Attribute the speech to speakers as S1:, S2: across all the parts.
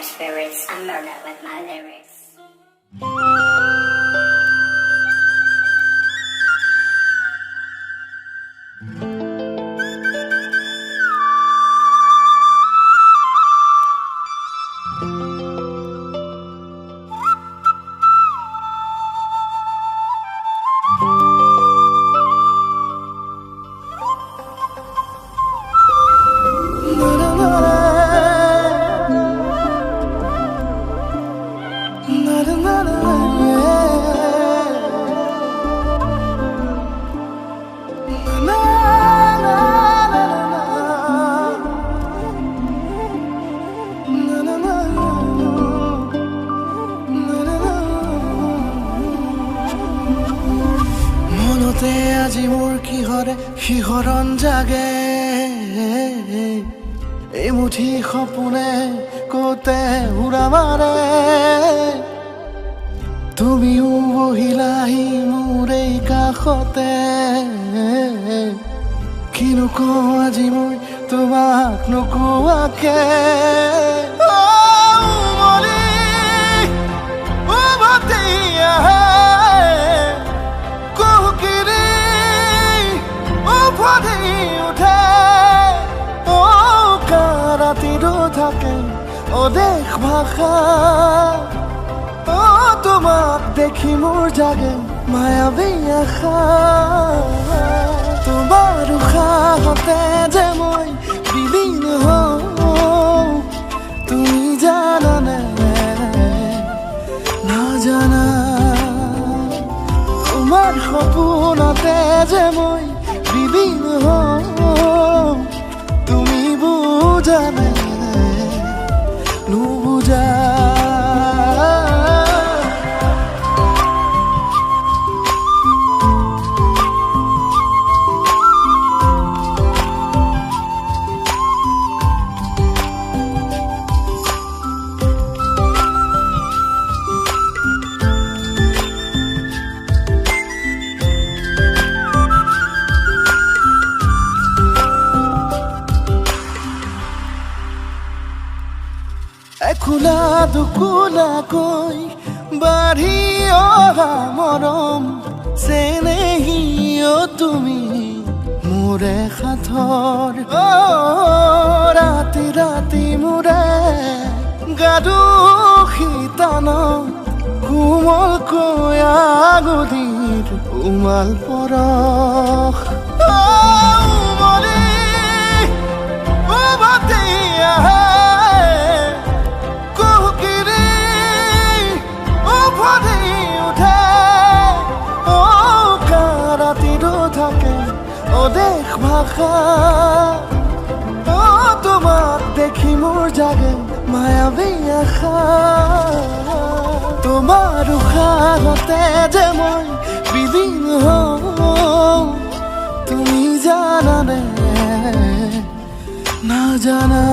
S1: my spirits, I murder with my lyrics.
S2: আজি মোৰ কিহৰে শিহৰণ জাগে এই মুঠি সপোনে কোতে উৰা মাৰে তুমিও বহিলাহি মোৰ এই কাষতে কিনো কওঁ আজি মই তোমাক নোকোৱাকে দেশ ভাষা তোমাক দেখি মোৰ জাগে মায়াবী আশা তোমাৰ উশাহতে যে মই বিলীন হওঁ তুমি জানানে নাজানা তোমাৰ সপোনতে যে মই বিলীন হওঁ তুমি বুজানে নুবুজা খোলা দুকুলাকৈ বাঢ়ি অহা মৰম চেনেহিও তুমি মোৰে সাথৰ ৰাতি ৰাতি মোৰে গাদু শীতান কোমলকৈ আগুলিৰ উমাল পৰশ দেশ ভাষা তোমাক দেখি মোৰ জাগে মায়াবী আশা তোমাৰ উশাহতে যে মই বিলীন হওঁ তুমি জানানে নাজানা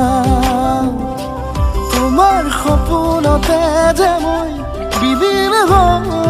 S2: তোমাৰ সপোনতে যে মই বিলীন হওঁ